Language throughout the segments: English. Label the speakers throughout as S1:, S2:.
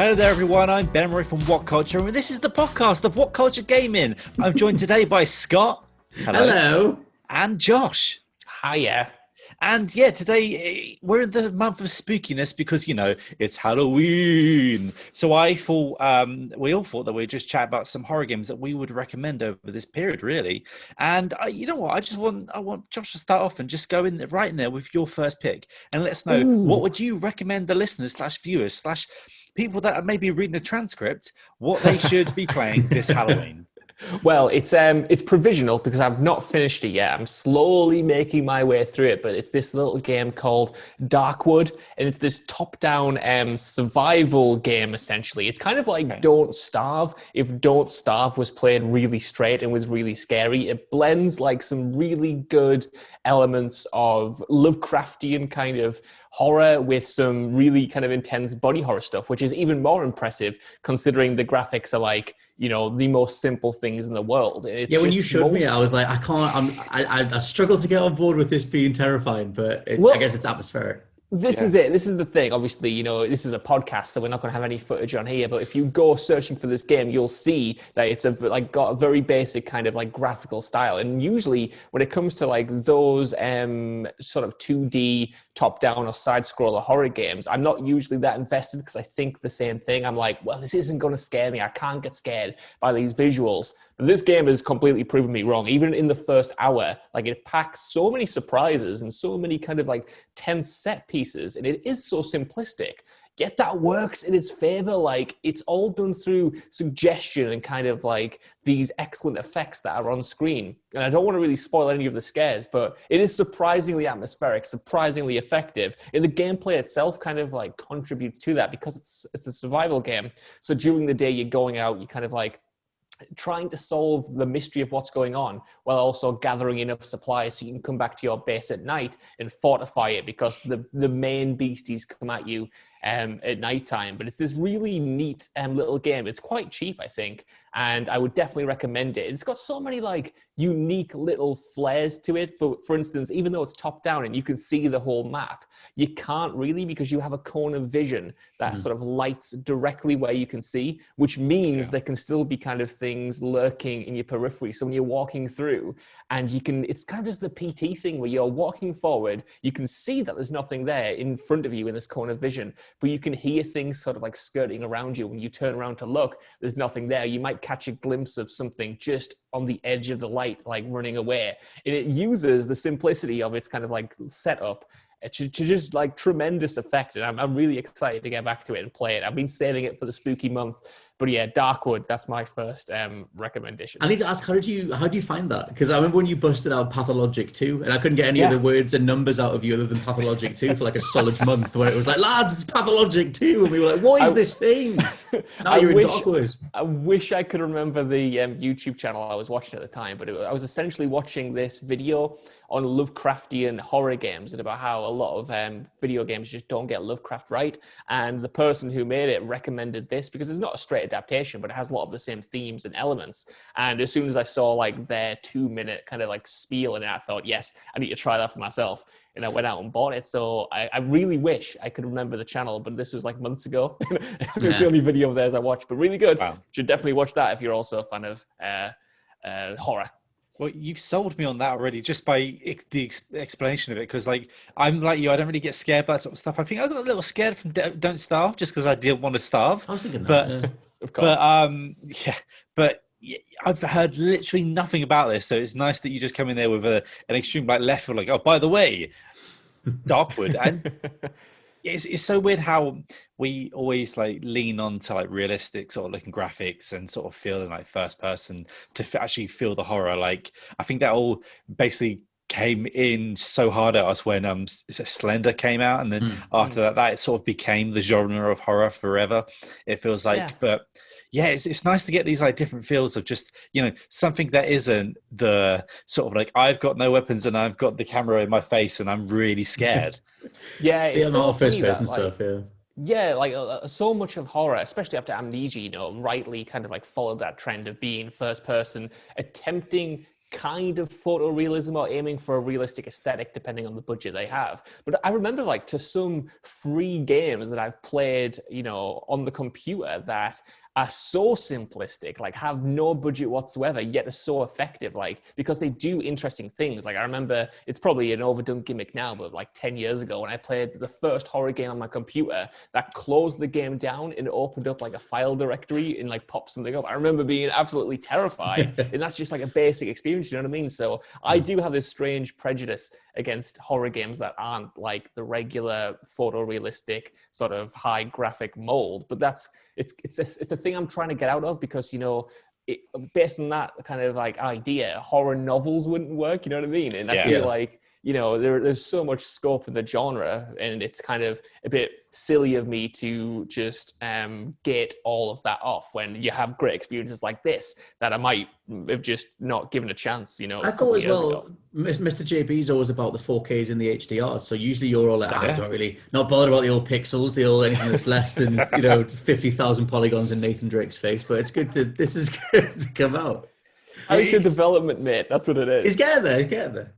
S1: Hello there, everyone. I'm Ben Roy from WhatCulture, and this is the podcast of WhatCulture Gaming. I'm joined today by Scott.
S2: Hello.
S1: And Josh.
S3: Hiya.
S1: And yeah, today we're in the month of spookiness because, you know, it's Halloween. So I thought, we all thought that we'd just chat about some horror games that we would recommend over this period, really. And you know what? I want Josh to start off and just go in right in there with your first pick and let us know what would you recommend the listeners / viewers / people that are maybe reading the transcript what they should be playing this Halloween.
S3: Well, it's provisional because I've not finished it yet. I'm slowly making my way through it, but it's this little game called Darkwood, and it's this top-down survival game, essentially. It's kind of like Don't Starve, if Don't Starve was played really straight and was really scary. It blends like some really good elements of Lovecraftian kind of horror with some really kind of intense body horror stuff, which is even more impressive considering the graphics are like, you know, the most simple things in the world. It's
S2: when you showed me, I was like, I struggle to get on board with this being terrifying, but I guess it's atmospheric.
S3: This is it. This is the thing. Obviously, you know, this is a podcast, so we're not going to have any footage on here. But if you go searching for this game, you'll see that it's got a very basic kind of like graphical style. And usually, when it comes to like those sort of 2D top-down or side-scroller horror games, I'm not usually that invested because I think the same thing. I'm like, well, this isn't going to scare me. I can't get scared by these visuals. But this game has completely proven me wrong. Even in the first hour, like it packs so many surprises and so many kind of like tense set pieces, and it is so simplistic. Yet that works in its favor. Like it's all done through suggestion and kind of like these excellent effects that are on screen. And I don't want to really spoil any of the scares, but it is surprisingly atmospheric, surprisingly effective. And the gameplay itself kind of like contributes to that because it's a survival game. So during the day, you're going out, you kind of like trying to solve the mystery of what's going on while also gathering enough supplies so you can come back to your base at night and fortify it because the main beasties come at you at nighttime. But it's this really neat little game. It's quite cheap, I think, and I would definitely recommend it. It's got so many like unique little flares to it. For instance, even though it's top down and you can see the whole map, you can't really because you have a cone of vision that sort of lights directly where you can see, which means there can still be kind of things lurking in your periphery. So when you're walking through and it's kind of just the PT thing where you're walking forward, you can see that there's nothing there in front of you in this cone of vision, but you can hear things sort of like skirting around you. When you turn around to look, there's nothing there. You might catch a glimpse of something just on the edge of the light, like running away. And it uses the simplicity of its kind of like setup to just like tremendous effect. And I'm really excited to get back to it and play it. I've been saving it for the spooky month. But yeah, Darkwood, that's my first recommendation.
S2: I need to ask, how did you find that? Because I remember when you busted out Pathologic 2, and I couldn't get any other words and numbers out of you other than Pathologic 2 for like a solid month, where it was like, lads, it's Pathologic 2, and we were like, what is this thing? Now you're in Darkwood.
S3: I wish I could remember the YouTube channel I was watching at the time, but I was essentially watching this video on Lovecraftian horror games and about how a lot of video games just don't get Lovecraft right. And the person who made it recommended this because it's not a straight adaptation, but it has a lot of the same themes and elements. And as soon as I saw like their 2-minute kind of like spiel in it, I thought, yes, I need to try that for myself. And I went out and bought it. So I really wish I could remember the channel, but this was like months ago. It was the only video of theirs I watched, but really good. Wow. Should definitely watch that if you're also a fan of horror.
S1: Well, you've sold me on that already just by the explanation of it. Because, like, I'm like you, I don't really get scared by that sort of stuff. I think I got a little scared from Don't Starve just because I didn't want to starve.
S2: I was thinking that,
S3: of course.
S1: But I've heard literally nothing about this. So it's nice that you just come in there with an extreme like left field, like, oh, by the way, Darkwood. And it's so weird how we always like lean on to like realistic sort of looking graphics and sort of feeling like first person to actually feel the horror. Like I think that all basically came in so hard at us when Slender came out, and then after that it sort of became the genre of horror forever, it feels like. But yeah, it's nice to get these like different feels of just, you know, something that isn't the sort of like I've got no weapons and I've got the camera in my face and I'm really scared.
S3: It's
S2: a lot of first person stuff.
S3: Yeah, like so much of horror, especially after Amnesia, you know, rightly kind of like followed that trend of being first person, attempting kind of photorealism or aiming for a realistic aesthetic depending on the budget they have. But I remember like to some free games that I've played, you know, on the computer that are so simplistic, like have no budget whatsoever, yet are so effective, like because they do interesting things. Like I remember, it's probably an overdone gimmick now, but like 10 years ago when I played the first horror game on my computer that closed the game down and opened up like a file directory and like popped something up. I remember being absolutely terrified. And that's just like a basic experience, you know what I mean? So I do have this strange prejudice against horror games that aren't like the regular photorealistic sort of high graphic mold. But it's a thing I'm trying to get out of, because, you know, based on that kind of like idea, horror novels wouldn't work, you know what I mean? And I feel like, you know, there's so much scope in the genre, and it's kind of a bit silly of me to just get all of that off when you have great experiences like this that I might have just not given a chance, you know.
S2: I thought as well, Mr. JB's always about the 4Ks and the HDRs. So usually you're all like, I don't really, not bothered about the old pixels, the old anything that's less than, you know, 50,000 polygons in Nathan Drake's face. But it's good this is good to come out.
S3: Character development, mate. That's what it is.
S2: He's getting there.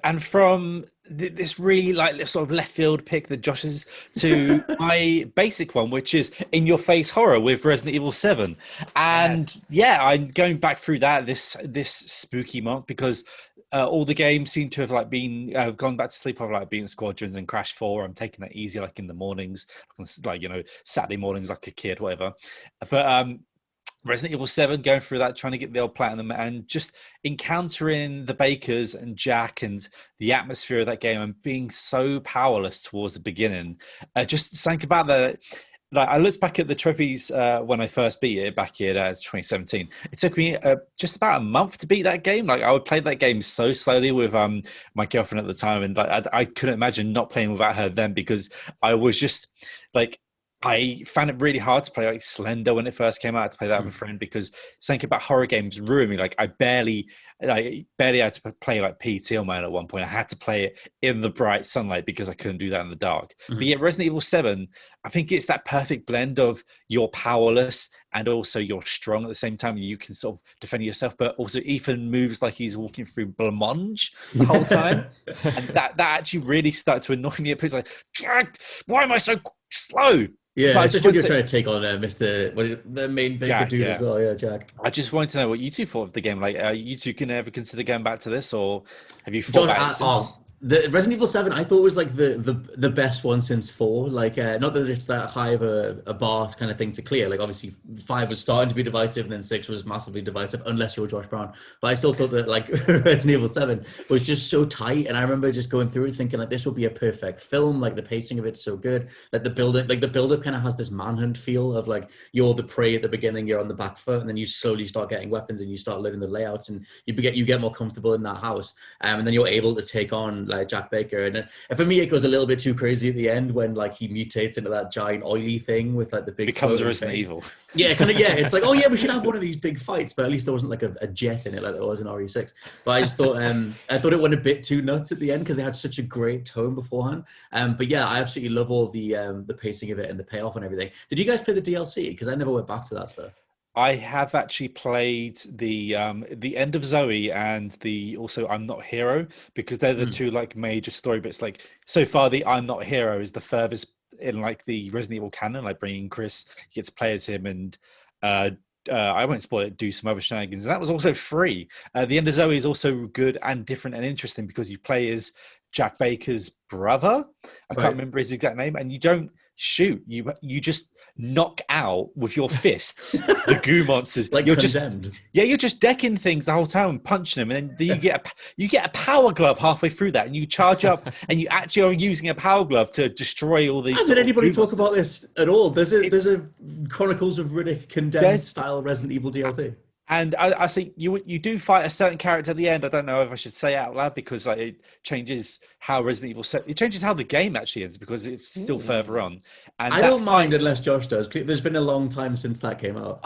S1: And from this really like sort of left field pick that Josh is to my basic one, which is in your face horror with Resident Evil 7. And I'm going back through that this spooky month because all the games seem to have like been gone back to sleep. I've like been Squadrons and Crash 4. I'm taking that easy, like in the mornings, like, you know, Saturday mornings, like a kid, whatever. But Resident Evil 7, going through that, trying to get the old platinum, and just encountering the Bakers and Jack and the atmosphere of that game, and being so powerless towards the beginning. Just think about that. Like, I looked back at the trophies when I first beat it back in 2017. It took me just about a month to beat that game. Like, I would play that game so slowly with my girlfriend at the time, and like, I couldn't imagine not playing without her then, because I was just like, I found it really hard to play like Slender when it first came out, to play that with a friend, because something about horror games ruined me. Like I barely had to play like PT on my own at one point. I had to play it in the bright sunlight because I couldn't do that in the dark. But yeah, Resident Evil 7, I think it's that perfect blend of you're powerless and also you're strong at the same time. You can sort of defend yourself, but also Ethan moves like he's walking through blancmange the whole time. And that actually really started to annoy me. It's like, Jack, why am I so slow?
S2: Yeah, especially when you're trying to take on the main Baker dude as well. Yeah, Jack.
S1: I just wanted to know what you two thought of the game. Like, are you two going to ever consider going back to this, or have you thought about it since?
S2: The Resident Evil 7, I thought was like the best one since 4. Like, not that it's that high of a bar kind of thing to clear. Like, obviously 5 was starting to be divisive, and then 6 was massively divisive, unless you were Josh Brown. But I still thought that like Resident Evil 7 was just so tight, and I remember just going through it thinking like this would be a perfect film. Like the pacing of it's so good. Like the build-up kind of has this manhunt feel of like you're the prey at the beginning, you're on the back foot, and then you slowly start getting weapons and you start learning the layouts, and you get more comfortable in that house, and then you're able to take on like Jack Baker. And for me, it goes a little bit too crazy at the end when like he mutates into that giant oily thing with like the big
S1: becomes Resident Evil.
S2: Yeah, kind of. Yeah, it's like, oh yeah, we should have one of these big fights, but at least there wasn't like a jet in it like there was in RE6. But I just thought I thought it went a bit too nuts at the end because they had such a great tone beforehand. But yeah, I absolutely love all the pacing of it and the payoff and everything. Did you guys play the DLC? Because I never went back to that stuff.
S1: I have actually played the end of Zoe and the also I'm Not Hero, because they're the two like major story bits. Like so far, the I'm Not Hero is the furthest in like the Resident Evil canon. Like bringing Chris, he gets to play as him, and I won't spoil it. Do some other shenanigans, and that was also free. The end of Zoe is also good and different and interesting because you play as Jack Baker's brother. I can't remember his exact name, and you don't shoot. You just knock out with your fists the goo monsters.
S2: Like
S1: you're
S2: Condemned.
S1: you're just decking things the whole time and punching them, and then you get a power glove halfway through that, and you charge up, and you actually are using a power glove to destroy all these.
S2: How did anybody talk about this at all? There's a Chronicles of Riddick Condemned style Resident Evil DLC.
S1: And I think you do fight a certain character at the end. I don't know if I should say it out loud because like, it changes how Resident Evil it changes how the game actually ends because it's still further on. And
S2: I don't mind unless Josh does. There's been a long time since that came out.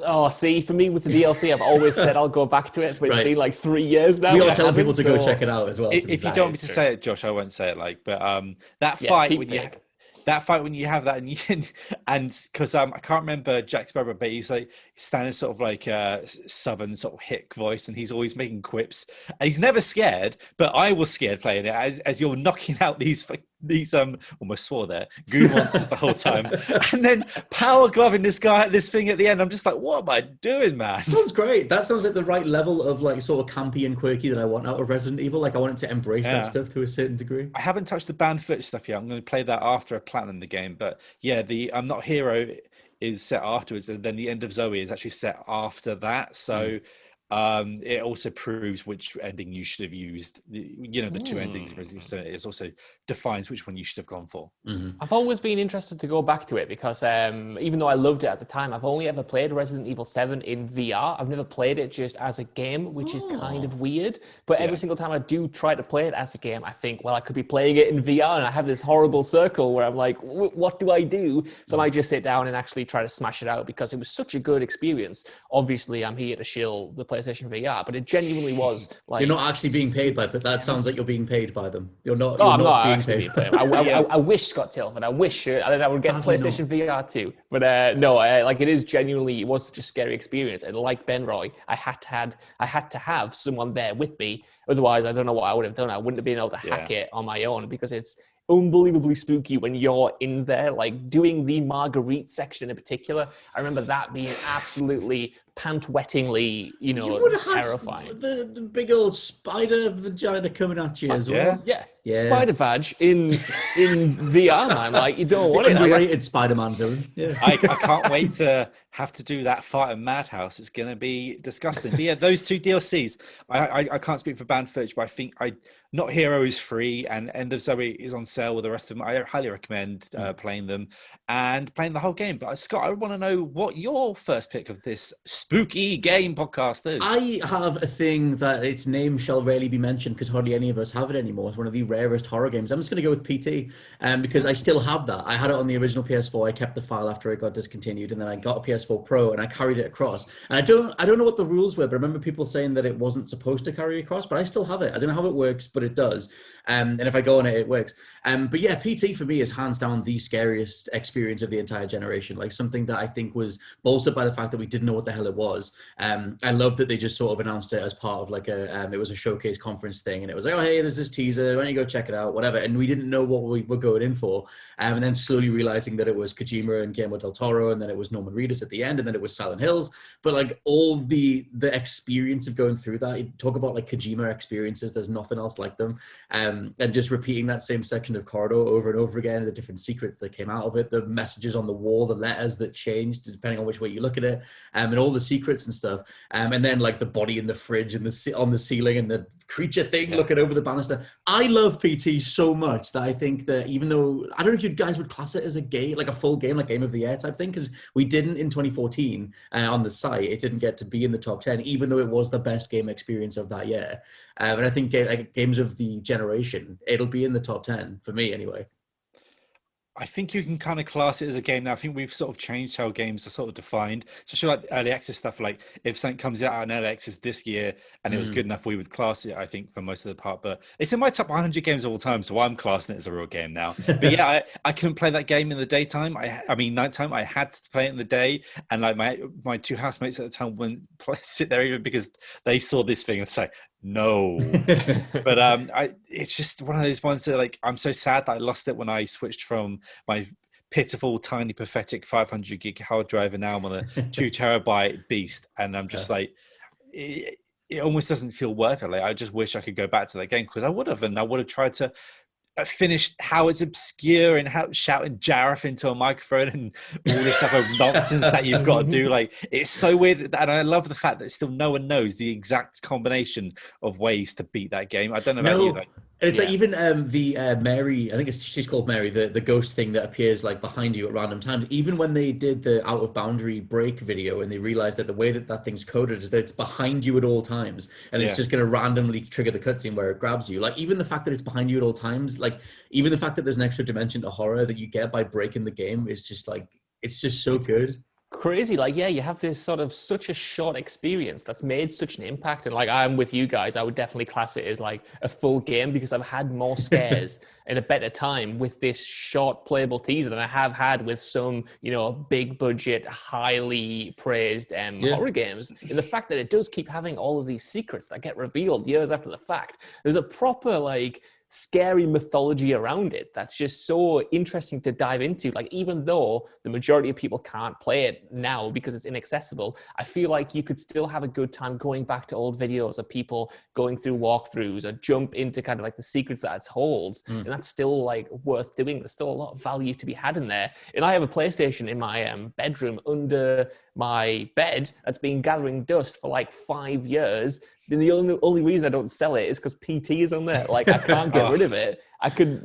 S3: Oh, see, for me with the DLC, I've always said I'll go back to it, but it's been like 3 years now.
S2: We are telling people to go check it out as well.
S1: If you don't want me to say it, Josh, I won't say it. Like, but that fight when that fight when you have that, and you can, and because I can't remember Jack Sparrow, but he's like standing sort of like a southern sort of hick voice, and he's always making quips, and he's never scared. But I was scared playing it as you're knocking out these almost swore there goo monsters the whole time, and then power gloving this thing at the end. I'm just like, what am I doing, man?
S2: Sounds great. That sounds like the right level of like sort of campy and quirky that I want out of Resident Evil. Like I want it to embrace that stuff to a certain degree.
S1: I haven't touched the banned footage stuff yet. I'm going to play that after I platinum the game. But yeah, the I'm Not Hero is set afterwards, and then the End of Zoe is actually set after that. So it also proves which ending you should have used. The two endings. So it also defines which one you should have gone for.
S3: I've always been interested to go back to it because even though I loved it at the time, I've only ever played Resident Evil 7 in VR. I've never played it just as a game, which is kind of weird. But every single time I do try to play it as a game, I think, well, I could be playing it in VR, and I have this horrible circle where I'm like, what do I do? So I might just sit down and actually try to smash it out because it was such a good experience. Obviously, I'm here to shill the PlayStation VR, but it genuinely was like...
S2: You're not actually being paid by them. That sounds like you're being paid by them. I'm not being paid.
S3: I wish, Scott Tilford, I wish I would get PlayStation VR too. But like it is genuinely, it was such a scary experience. And like Ben Roy, I had to have someone there with me. Otherwise, I don't know what I would have done. I wouldn't have been able to hack it on my own because it's unbelievably spooky when you're in there, like doing the Marguerite section in particular. I remember that being absolutely pant-wettingly, terrifying.
S2: The big old spider vagina coming at you as well.
S3: Yeah. Spider vag in VR, man. Like you don't want it.
S2: Underrated Spider-Man villain. Yeah.
S1: I can't wait to have to do that fight in Madhouse. It's going to be disgusting. But yeah, those two DLCs. I can't speak for banned footage, but I think Not Hero is free, and End of Zoe is on sale with the rest of them. I highly recommend playing them and playing the whole game. But Scott, I want to know what your first pick of this spooky game podcast is.
S2: I have a thing that its name shall rarely be mentioned because hardly any of us have it anymore. It's one of the rarest horror games. I'm just going to go with PT because I still have that. I had it on the original PS4. I kept the file after it got discontinued, and then I got a PS4 Pro and I carried it across. And I don't know what the rules were, but I remember people saying that it wasn't supposed to carry across, but I still have it. I don't know how it works, but it does. And if I go on it, it works. But yeah, PT for me is hands down the scariest experience of the entire generation. Like something that I think was bolstered by the fact that we didn't know what the hell it was. I love that they just sort of announced it as part of like it was a showcase conference thing, and it was like, oh hey, there's this teaser, why don't you go check it out, whatever. And we didn't know what we were going in for. And then slowly realizing that it was Kojima and Guillermo del Toro, and then it was Norman Reedus at the end, and then it was Silent Hills. But like all the experience of going through that, you talk about like Kojima experiences, there's nothing else like them. And just repeating that same section of corridor over and over again, the different secrets that came out of it, the messages on the wall, the letters that changed depending on which way you look at it, and all the secrets and stuff. And then like the body in the fridge and on the ceiling and the creature thing looking over the banister. I love PT so much that I think that even though, I don't know if you guys would class it as a game, like a full game, like Game of the Year type thing, because we didn't in 2014 on the site. It didn't get to be in the top 10, even though it was the best game experience of that year. And I think games of the generation, it'll be in the top 10 for me anyway.
S1: I think you can kind of class it as a game now. I think we've sort of changed how games are sort of defined, especially like early access stuff. Like if something comes out on early access this year and it was good enough, we would class it, I think, for most of the part. But it's in my top 100 games of all time, so I'm classing it as a real game now. But yeah, I couldn't play that game in the daytime. I mean, nighttime. I had to play it in the day, and like my two housemates at the time wouldn't sit there even because they saw this thing and say, no. But it's just one of those ones that like I'm so sad that I lost it when I switched from my pitiful tiny pathetic 500 gig hard drive, and now I'm on a 2 terabyte beast, and I'm just like it almost doesn't feel worth it. Like I just wish I could go back to that game because I would have tried to finish how it's obscure and how shouting Jareth into a microphone and all this other nonsense that you've got to do. Like it's so weird, and I love the fact that still no one knows the exact combination of ways to beat that game. I don't know about you. Like,
S2: and it's like even the Mary, I think she's called Mary, the ghost thing that appears like behind you at random times. Even when they did the Out of Boundary break video and they realized that the way that thing's coded is that it's behind you at all times, and it's just going to randomly trigger the cutscene where it grabs you. Like even the fact that it's behind you at all times, like even the fact that there's an extra dimension to horror that you get by breaking the game is just like, it's just so good.
S3: crazy. Like, yeah, you have this sort of such a short experience that's made such an impact. And like, I'm with you guys. I would definitely class it as like a full game because I've had more scares in a better time with this short playable teaser than I have had with some, you know, big budget, highly praised horror games. And the fact that it does keep having all of these secrets that get revealed years after the fact, there's a proper like scary mythology around it that's just so interesting to dive into. Like, even though the majority of people can't play it now because it's inaccessible, I feel like you could still have a good time going back to old videos of people going through walkthroughs or jump into kind of like the secrets that it holds. And that's still like worth doing. There's still a lot of value to be had in there. And I have a PlayStation in my bedroom under my bed that's been gathering dust for like 5 years. And the only reason I don't sell it is because PT is on there. Like, I can't get rid of it. I could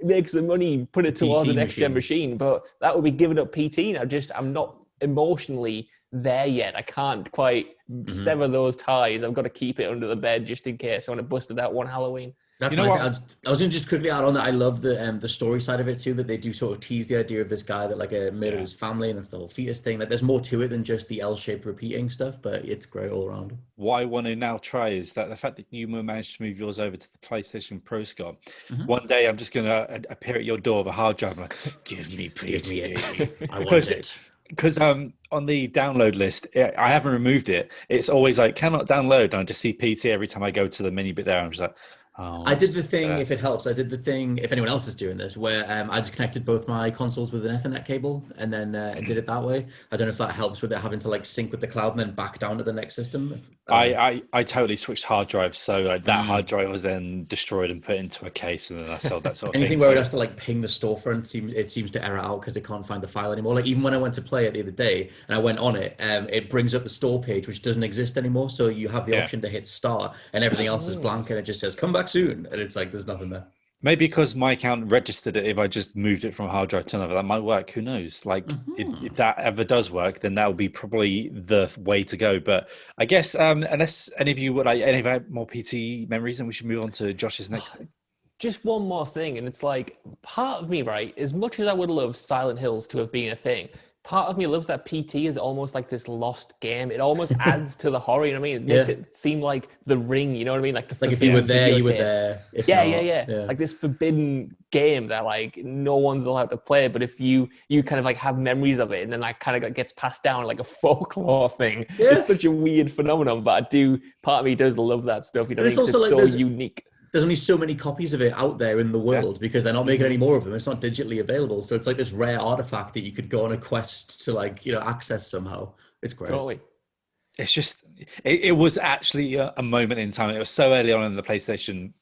S3: make some money, put it towards the next gen machine, but that would be giving up PT. I'm not emotionally there yet. I can't quite sever those ties. I've got to keep it under the bed just in case I want to bust it out one Halloween.
S2: That's I was going to just quickly add on that I love the story side of it too, that they do sort of tease the idea of this guy that like murdered his family, and that's the whole fetus thing. Like, there's more to it than just the L-shaped repeating stuff, but it's great all around.
S1: What I want to now try is that the fact that you managed to move yours over to the PlayStation Pro, Scott. One day I'm just going to appear at your door with a hard drive. I'm like, give me PT.
S2: I want it.
S1: Because on the download list, I haven't removed it. It's always like, cannot download. And I just see PT every time I go to the menu bit there. I'm just like,
S2: I did the thing, if it helps, I did the thing, if anyone else is doing this, where I just connected both my consoles with an Ethernet cable and then did it that way. I don't know if that helps with it having to like sync with the cloud and then back down to the next system.
S1: I totally switched hard drives, so like that hard drive was then destroyed and put into a case, and then I sold that sort of
S2: Anything
S1: thing.
S2: where it has to like ping the storefront, it seems to error out because it can't find the file anymore. Like, even when I went to play it the other day and I went on it, it brings up the store page, which doesn't exist anymore. So you have the option to hit start and everything else is blank and it just says, come back soon. And it's like, there's nothing there.
S1: Maybe because my account registered it, if I just moved it from hard drive to another, that might work. Who knows? Like, if that ever does work, then that would be probably the way to go. But I guess unless any of you would like any more PT memories, then we should move on to Josh's next thing.
S3: Just one more thing, and it's like, part of me, right, as much as I would love Silent Hills to have been a thing, part of me loves that PT is almost like this lost game. It almost adds to the horror, you know what I mean? It makes it seem like The Ring, you know what I mean? Like,
S2: if you were there, you were there.
S3: Yeah. Like this forbidden game that like no one's allowed to play, but if you kind of like have memories of it, and then that kind of like gets passed down like a folklore thing. Yeah. It's such a weird phenomenon, but part of me does love that stuff. You know, it's also like so unique.
S2: There's only so many copies of it out there in the world because they're not making any more of them. It's not digitally available. So it's like this rare artifact that you could go on a quest to like, you know, access somehow. It's great.
S3: Totally.
S1: It's just, it was actually a moment in time. It was so early on in the PlayStation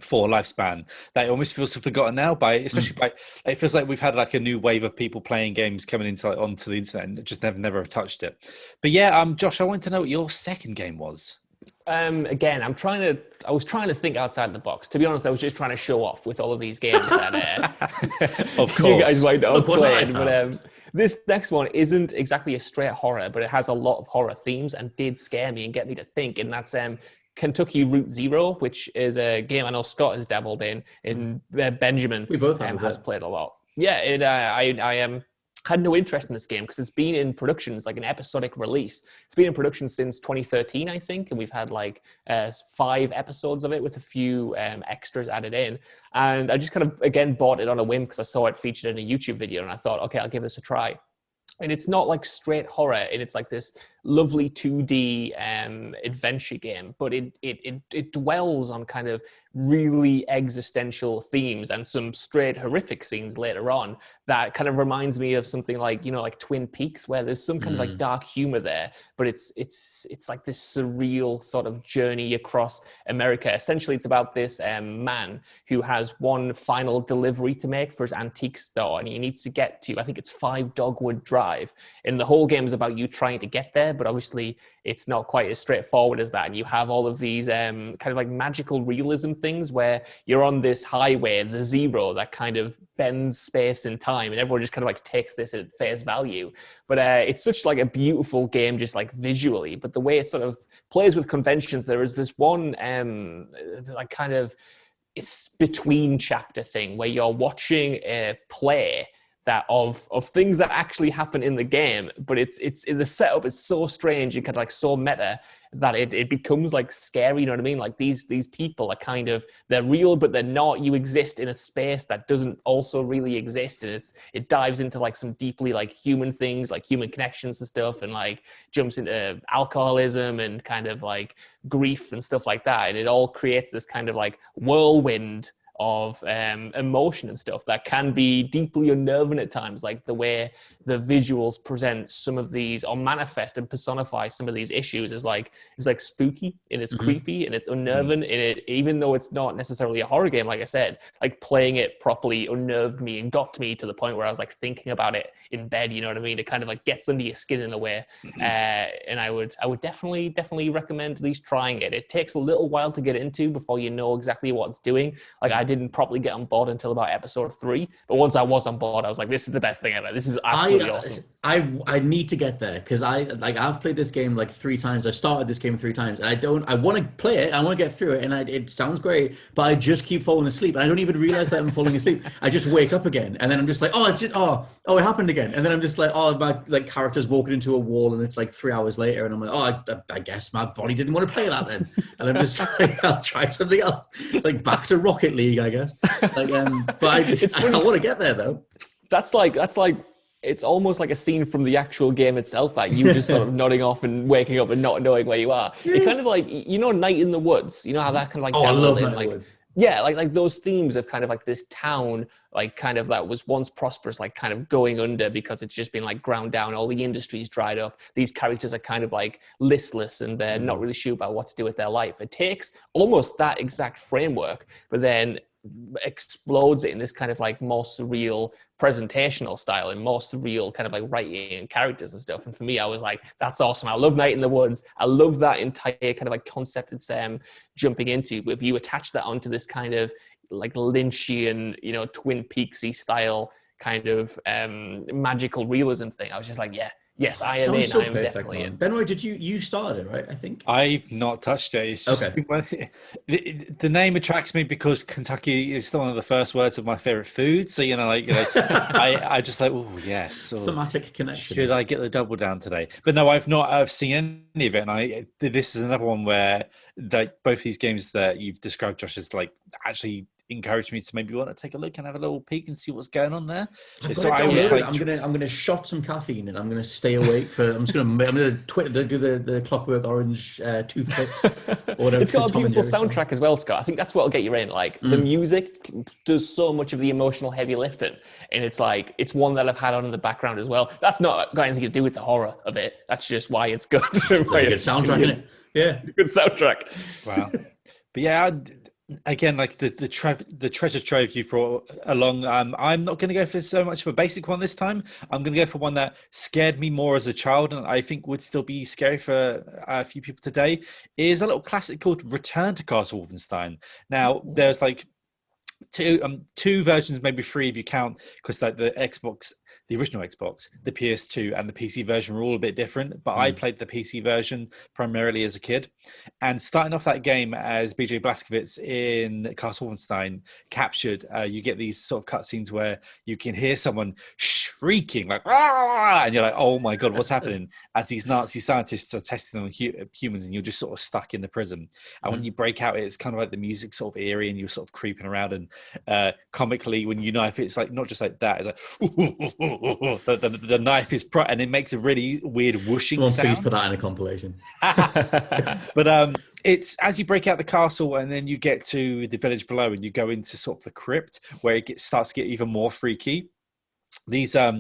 S1: 4 lifespan that it almost feels forgotten now it feels like we've had like a new wave of people playing games coming into onto the internet and just never have touched it. But yeah, Josh, I wanted to know what your second game was.
S3: Again, I was trying to think outside the box. To be honest, I was just trying to show off with all of these games that
S1: of course
S3: you guys might not have played. But this next one isn't exactly a straight horror, but it has a lot of horror themes and did scare me and get me to think. And that's Kentucky Route Zero, which is a game I know Scott has dabbled in Benjamin
S2: we both
S3: has played a lot. Yeah, I had no interest in this game because it's been in production. It's like an episodic release. It's been in production since 2013, I think, and we've had like 5 episodes of it with a few extras added in. And I just kind of, again, bought it on a whim because I saw it featured in a YouTube video, and I thought, okay, I'll give this a try. And it's not like straight horror, and it's like this lovely 2D adventure game, but it dwells on kind of really existential themes and some straight horrific scenes later on that kind of reminds me of something like, you know, like Twin Peaks, where there's some kind of like dark humor there, but it's like this surreal sort of journey across America. Essentially, it's about this man who has one final delivery to make for his antique store, and he needs to get to, I think it's 5 Dogwood Drive, and the whole game is about you trying to get there, but obviously it's not quite as straightforward as that. And you have all of these kind of like magical realism things where you're on this highway, the Zero, that kind of bends space and time, and everyone just kind of like takes this at face value. But it's such like a beautiful game, just like visually, but the way it sort of plays with conventions, there is this one like kind of it's between chapter thing where you're watching a play that of things that actually happen in the game, but it's the setup is so strange and kind of like so meta that it becomes like scary, you know what I mean? Like these people are kind of, they're real, but they're not. You exist in a space that doesn't also really exist, and it dives into like some deeply like human things, like human connections and stuff, and like jumps into alcoholism and kind of like grief and stuff like that, and it all creates this kind of like whirlwind of emotion and stuff that can be deeply unnerving at times, like the way the visuals present some of these or manifest and personify some of these issues is like spooky and it's creepy and it's unnerving, and it, even though it's not necessarily a horror game, like I said, like playing it properly unnerved me and got to me to the point where I was like thinking about it in bed, you know what I mean? It kind of like gets under your skin in a way. And I would definitely recommend at least trying it. It takes a little while to get into before you know exactly what it's doing. Like I didn't properly get on board until about episode 3, but once I was on board, I was like, this is the best thing ever. This is absolutely awesome.
S2: I need to get there because I've played this game like 3 times. I've started this game 3 times, and I want to play it. I want to get through it, and it sounds great, but I just keep falling asleep, and I don't even realize that I'm falling asleep. I just wake up again, and then I'm just like, it happened again, and then I'm just like, my like character's walking into a wall, and it's like 3 hours later, and I'm like, I guess my body didn't want to play that then, and I'm just like, I'll try something else, like back to Rocket League, I guess. Like, but I want to get there though.
S3: That's like it's almost like a scene from the actual game itself, that you just sort of nodding off and waking up and not knowing where you are. Yeah. It kind of like, you know, Night in the Woods. You know how that kind of like
S2: I love Night in the Woods.
S3: Yeah, like those themes of kind of like this town, like kind of that was once prosperous, like kind of going under because it's just been like ground down. All the industry's dried up. These characters are kind of like listless and they're not really sure about what to do with their life. It takes almost that exact framework, but then explodes it in this kind of like more surreal presentational style and more surreal kind of like writing and characters and stuff. And for me, I was like, that's awesome. I love Night in the Woods. I love that entire kind of like concept it's jumping into. If you attach that onto this kind of like Lynchian, you know, Twin Peaksy style kind of magical realism thing, I was just like, yes, I am in. So I am perfect, definitely in.
S2: Benroy, you started it, right? I think
S1: I've not touched it. It's just the name attracts me because Kentucky is one of the first words of my favorite food. So I just like, oh yes,
S2: thematic connection.
S1: Should I get the double down today? But no, I've seen any of it, and this is another one where both these games that you've described, Josh, is like actually encouraged me to maybe want to take a look and have a little peek and see what's going on there.
S2: So I'm gonna shot some caffeine and I'm gonna stay awake for. I'm gonna do the Clockwork Orange toothpicks.
S3: It's got a beautiful soundtrack as well, Scott. I think that's what'll get you in. Like the music does so much of the emotional heavy lifting, and it's like it's one that I've had on in the background as well. That's not got anything to do with the horror of it. That's just why it's good.
S2: Good soundtrack, isn't it? Yeah,
S3: good soundtrack.
S1: Wow. But yeah. Again, like the treasure trove you've brought along, I'm not going to go for so much of a basic one this time. I'm going to go for one that scared me more as a child, and I think would still be scary for a few people today. Is a little classic called Return to Castle Wolfenstein. Now, there's like two versions, maybe 3 if you count, because like the original Xbox, the PS2 and the PC version were all a bit different, but I played the PC version primarily as a kid. And starting off that game as BJ Blazkowicz in Castle Wolfenstein captured, you get these sort of cutscenes where you can hear someone shrieking like, "Rah!" And you're like, oh my God, what's happening? As these Nazi scientists are testing on humans, and you're just sort of stuck in the prison. And when you break out, it's kind of like the music sort of eerie and you're sort of creeping around. And comically, when you knife it, it's like not just like that, it's like, the knife is and it makes a really weird whooshing sound.
S2: Please put that in a compilation.
S1: But it's as you break out the castle and then you get to the village below and you go into sort of the crypt where it starts to get even more freaky. These are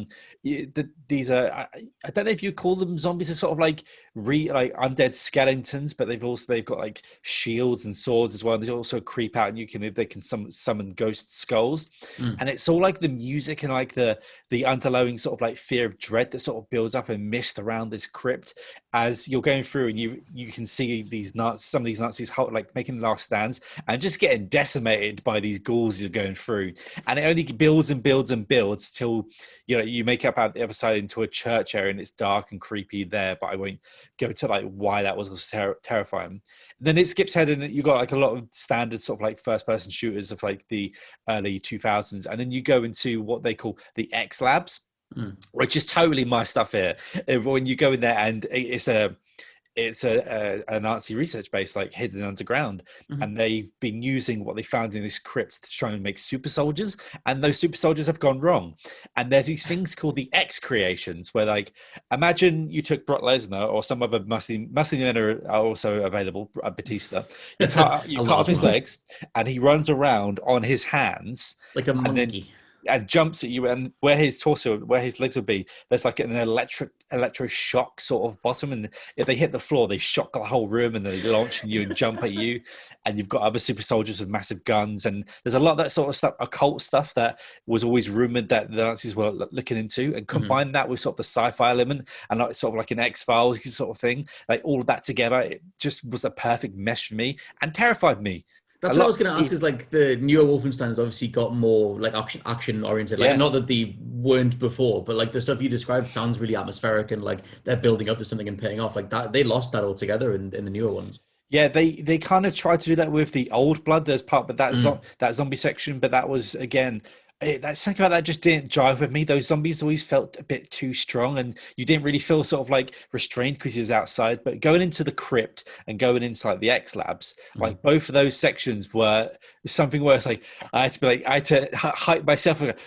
S1: I don't know if you call them zombies. They're sort of like undead skeletons, but they've got like shields and swords as well. And they also creep out, and they can summon ghost skulls. And it's all like the music and like the underlying sort of like fear of dread that sort of builds up and mist around this crypt as you're going through, and you can see some of these Nazis like making last stands and just getting decimated by these ghouls you're going through, and it only builds and builds and builds till you make up out the other side into a church area, and it's dark and creepy there, but I won't go to like why that was terrifying. Then it skips ahead and you got like a lot of standard sort of like first person shooters of like the early 2000s, and then you go into what they call the X Labs, which is totally my stuff here. When you go in there, and it's a Nazi research base, like hidden underground, and they've been using what they found in this crypt to try and make super soldiers, and those super soldiers have gone wrong. And there's these things called the X creations, where like imagine you took Brock Lesnar or some other muscly men are also available, Batista. You cut off his legs, and he runs around on his hands
S2: like a monkey.
S1: And jumps at you, and where his legs would be, there's like an electroshock sort of bottom, and if they hit the floor, they shock the whole room, and they launch you and jump at you. And you've got other super soldiers with massive guns, and there's a lot of that sort of stuff, occult stuff that was always rumored that the Nazis were looking into, and combine that with sort of the sci-fi element and like sort of like an X-Files sort of thing, like all of that together, it just was a perfect mesh for me and terrified me.
S2: That's what I was going to ask, is like the newer Wolfenstein's obviously got more like action oriented. Like not that they weren't before, but like the stuff you described sounds really atmospheric and like they're building up to something and paying off. Like that, they lost that altogether in the newer ones. Yeah,
S1: they kind of tried to do that with the Old Blood. There's part, but that zombie section, but that was again. That something about that just didn't jive with me. Those zombies always felt a bit too strong, and you didn't really feel sort of like restrained because he was outside. But going into the crypt and going into like the X Labs, like both of those sections were something where it's like I had to hype myself. And go,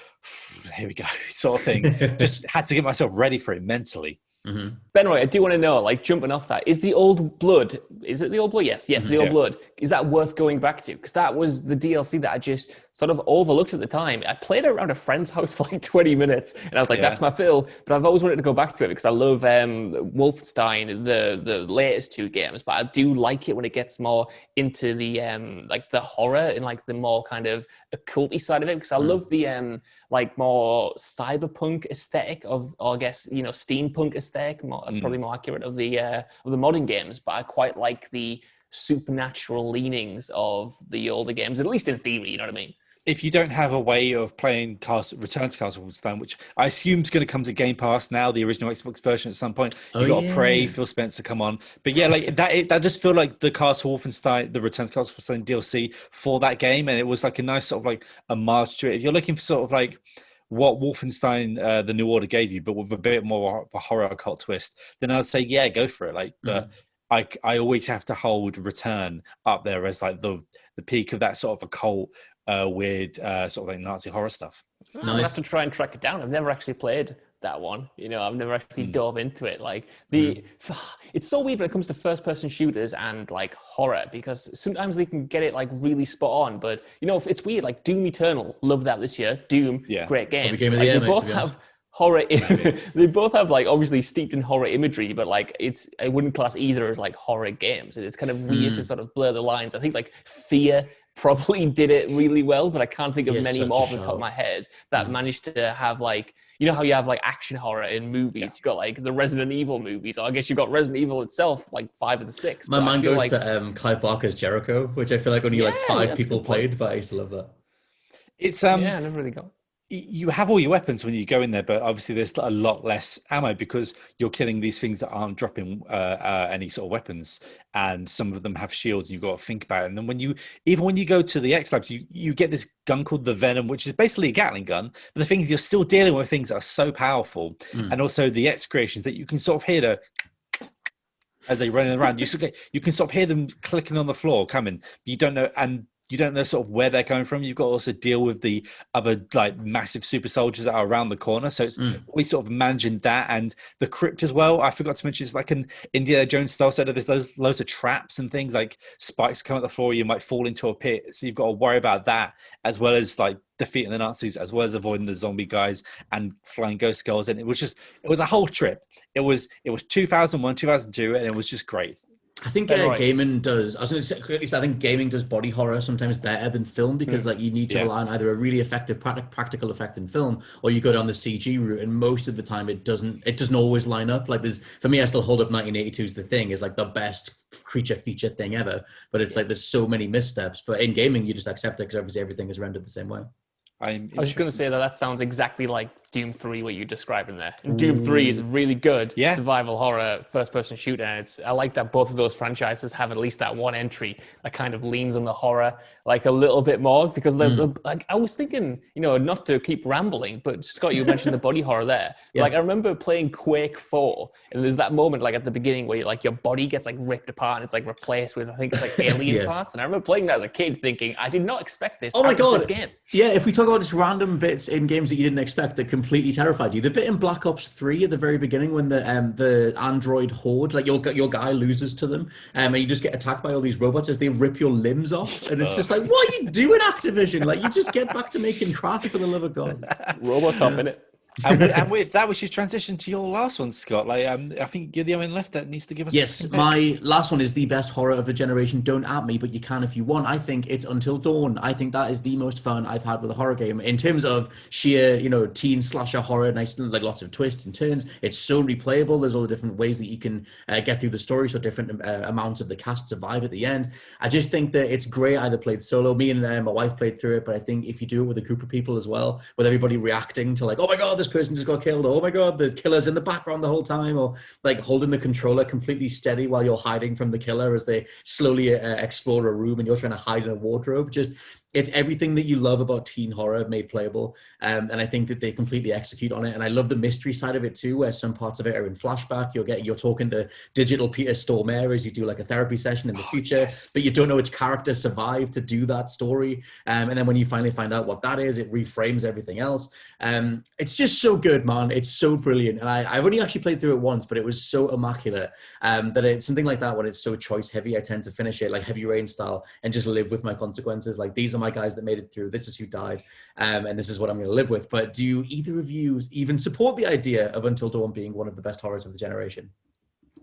S1: here we go, sort of thing. Just had to get myself ready for it mentally.
S3: Ben Roy, I do want to know, like jumping off that, is it the Old Blood? Yes, the Old Blood. Is that worth going back to? Because that was the DLC that I just sort of overlooked at the time. I played it around a friend's house for like 20 minutes, and I was like, that's my fill. But I've always wanted to go back to it because I love Wolfenstein, the latest two games. But I do like it when it gets more into the like the horror and like the more kind of occulty side of it. Because I love the like more cyberpunk aesthetic or I guess steampunk aesthetic. That's probably more accurate of the modern games. But I quite like the supernatural leanings of the older games, at least in theory. You know what I mean?
S1: If you don't have a way of playing Return to Castle Wolfenstein, which I assume is going to come to Game Pass now, the original Xbox version at some point, you got to pray Phil Spencer come on. But yeah, like that just feel like the Castle Wolfenstein, the Return to Castle Wolfenstein DLC for that game, and it was like a nice sort of like homage to it. If you're looking for sort of like what Wolfenstein the New Order gave you, but with a bit more of a horror occult twist, then I'd say go for it. Like, but I always have to hold Return up there as like the peak of that sort of occult, weird sort of like Nazi horror stuff.
S3: Nice. I'll have to try and track it down. I've never actually played that one. I've never actually dove into it. Like it's so weird when it comes to first-person shooters and like horror, because sometimes they can get it like really spot on. But it's weird. Like Doom Eternal, love that this year. Doom, great game.
S2: Game of the year,
S3: they both have horror. They both have like obviously steeped in horror imagery, but like I wouldn't class either as like horror games. It's kind of weird to sort of blur the lines. I think like Fear probably did it really well, but I can't think of many more off the top of my head that managed to have like, how you have like action horror in movies. You got like the Resident Evil movies. I guess you got Resident Evil itself, like 5 of the 6.
S2: My mind goes to Clive Barker's Jericho, which I feel like only like 5 people played, but I used to love that.
S1: It's
S3: I never really got.
S1: You have all your weapons when you go in there, but obviously there's a lot less ammo because you're killing these things that aren't dropping any sort of weapons, and some of them have shields. And you've got to think about it. And then when you go to the X Labs, you get this gun called the Venom, which is basically a Gatling gun. But the thing is, you're still dealing with things that are so powerful, and also the X creations that you can sort of hear as they running around. You can sort of hear them clicking on the floor coming. You don't know sort of where they're coming from. You've got to also deal with the other like massive super soldiers that are around the corner. So it's we sort of managing that, and the crypt as well. I forgot to mention it's like an Indiana Jones style set. There's loads of traps and things like spikes come at the floor. You might fall into a pit. So you've got to worry about that, as well as like defeating the Nazis, as well as avoiding the zombie guys and flying ghost skulls. And it was a whole trip. It was 2001, 2002, and it was just great.
S2: I think gaming does. I was going to say, at least I think gaming does body horror sometimes better than film, because like you need to rely on either a really effective practical effect in film, or you go down the CG route, and most of the time it doesn't always line up. Like for me, I still hold up 1982's The Thing is like the best creature feature thing ever, but it's like there's so many missteps. But in gaming, you just accept it because obviously everything is rendered the same way.
S3: I was just going to say that sounds exactly like Doom 3, what you're describing there. And Doom 3 is really good survival horror first-person shooter, and I like that both of those franchises have at least that one entry that kind of leans on the horror like a little bit more, because like I was thinking, not to keep rambling, but Scott, you mentioned the body horror there. Like I remember playing Quake 4, and there's that moment like at the beginning where your body gets like ripped apart and it's like replaced with, I think it's like alien parts, and I remember playing that as a kid thinking, I did not expect this.
S2: Oh my god!
S3: This game.
S2: Yeah, if we talk about just random bits in games that you didn't expect that completely terrified you, the bit in Black Ops 3 at the very beginning when the android horde, like your guy loses to them, and you just get attacked by all these robots as they rip your limbs off, and it's just like, what are you doing, Activision? Like, you just get back to making Crash, for the love of God.
S3: Robocop in it.
S1: And with that, we should transition to your last one, Scott. Like, I think you're the only one left that needs to give us.
S2: Yes, my last one is the best horror of the generation. Don't at me, but you can if you want. I think it's Until Dawn. I think that is the most fun I've had with a horror game in terms of sheer, teen slasher horror. Nice, like lots of twists and turns. It's so replayable. There's all the different ways that you can get through the story, so different amounts of the cast survive at the end. I just think that it's great. I either played solo. Me and my wife played through it, but I think if you do it with a group of people as well, with everybody reacting to like, oh my god, this person just got killed, oh my god, the killer's in the background the whole time, or like holding the controller completely steady while you're hiding from the killer as they slowly explore a room and you're trying to hide in a wardrobe. Just, it's everything that you love about teen horror made playable, and I think that they completely execute on it. And I love the mystery side of it too, where some parts of it are in flashback. You're talking to digital Peter Stormare as you do like a therapy session in the future, but you don't know which character survived to do that story. And then when you finally find out what that is, it reframes everything else. It's just so good, man. It's so brilliant. And I've only actually played through it once, but it was so immaculate that it's something like that when it's so choice heavy, I tend to finish it like Heavy Rain style and just live with my consequences. Like, these are my guys that made it through. This is who died, and this is what I'm going to live with. But do either of you even support the idea of Until Dawn being one of the best horrors of the generation?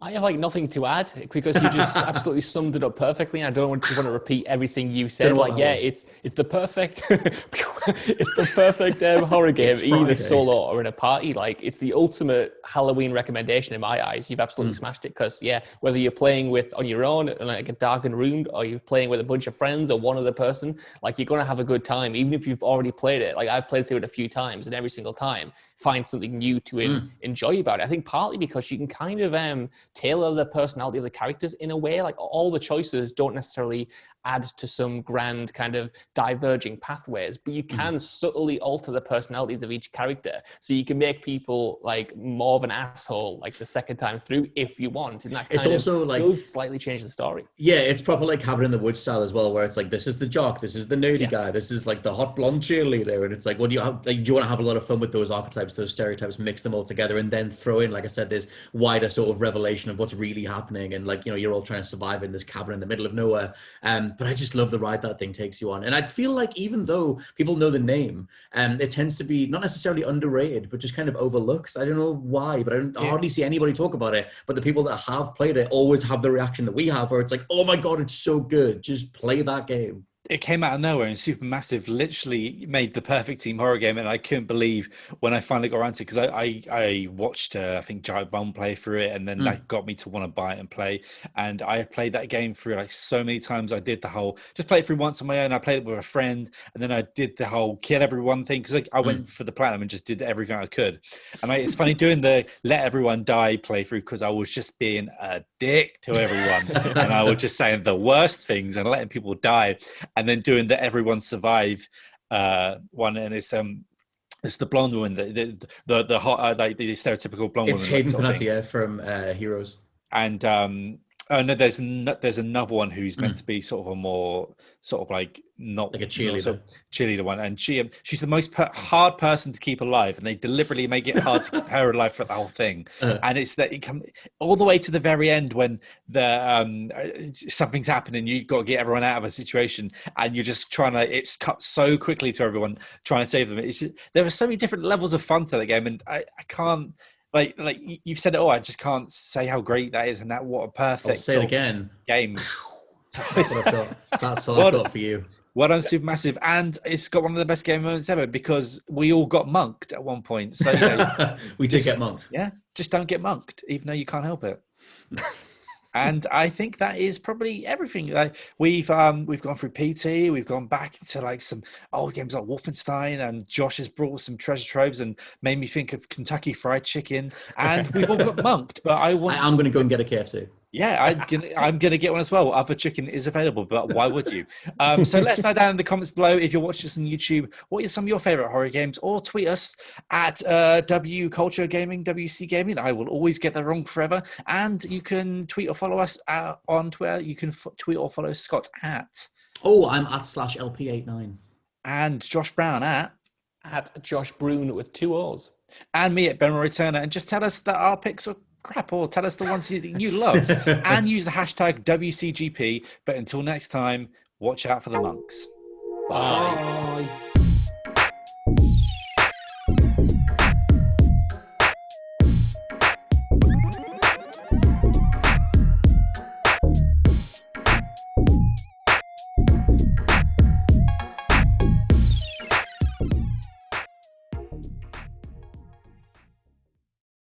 S3: I have like nothing to add because you just absolutely summed it up perfectly. I don't want to repeat everything you said. Like, yeah, it's the perfect, it's the perfect horror game, either solo or in a party. Like, it's the ultimate Halloween recommendation in my eyes. You've absolutely smashed it because, yeah, whether you're playing with on your own in like a darkened room, or you're playing with a bunch of friends or one other person, like, you're gonna have a good time, even if you've already played it. Like, I've played through it a few times, and every single time find something new to enjoy about it. I think partly because you can kind of tailor the personality of the characters in a way. Like, all the choices don't necessarily add to some grand kind of diverging pathways, but you can subtly alter the personalities of each character, so you can make people like more of an asshole like the second time through if you want, and that kind of like does slightly change the story.
S2: Yeah, it's proper like Cabin in the Woods style as well, where it's like, this is the jock, this is the nerdy guy, this is like the hot blonde cheerleader, and it's like, what do you have? Like, do you want to have a lot of fun with those archetypes, those stereotypes, mix them all together, and then throw in, like I said, this wider sort of revelation of what's really happening, and like, you're all trying to survive in this cabin in the middle of nowhere. But I just love the ride that thing takes you on. And I feel like even though people know the name, it tends to be not necessarily underrated, but just kind of overlooked. I don't know why, but I hardly see anybody talk about it. But the people that have played it always have the reaction that we have, where it's like, oh my God, it's so good. Just play that game.
S1: It came out of nowhere, and Supermassive literally made the perfect team horror game, and I couldn't believe when I finally got around to it, because I watched I think Giant Bomb play through it, and then that got me to want to buy it and play. And I have played that game through like so many times. I did the whole just play it through once on my own. I played it with a friend, and then I did the whole kill everyone thing, because I went for the platinum and just did everything I could. And it's funny doing the let everyone die playthrough, because I was just being a dick to everyone, and I was just saying the worst things and letting people die. And then doing the everyone survive one, and it's the blonde woman, the hot like the stereotypical blonde
S2: woman. It's Hayden Panettiere from Heroes.
S1: And oh no, there's another one who's meant to be sort of a more sort of like not
S2: like a cheerleader,
S1: cheerleader one, and she's the most hard person to keep alive, and they deliberately make it hard to keep her alive for the whole thing. And it's that it come all the way to the very end when the something's happening, you got to get everyone out of a situation, and you're just trying to. It's cut so quickly to everyone trying to save them. There are so many different levels of fun to that game, and I can't. Like you've said it all. I just can't say how great that is, and that what a perfect.
S2: I'll say it again.
S1: Game.
S2: That's what I've got. That's all I've got for you.
S1: Well done, Supermassive, and it's got one of the best game moments ever, because we all got monked at one point. So
S2: we did get monked.
S1: Yeah, just don't get monked, even though you can't help it. And I think that is probably everything. Like we've gone through PT, we've gone back to like some old games like Wolfenstein, and Josh has brought some treasure troves and made me think of Kentucky Fried Chicken. And we've all got monked, but I'm
S2: going to go and get a KFC.
S1: Yeah, I'm gonna get one as well. Other chicken is available, but why would you? So let us know down in the comments below if you're watching this on YouTube. What are some of your favorite horror games? Or tweet us at WCulture Gaming, WC Gaming. I will always get that wrong forever. And you can tweet or follow us on Twitter. You can tweet or follow Scott at.
S2: Oh, I'm at /LP89.
S1: And Josh Brown at
S3: Josh Brown with 2 O's.
S1: And me at Ben Roy Turner. And just tell us that our picks are crap, or tell us the ones you love, and use the hashtag WCGP. But until next time, watch out for the monks.
S3: Bye.
S2: Bye.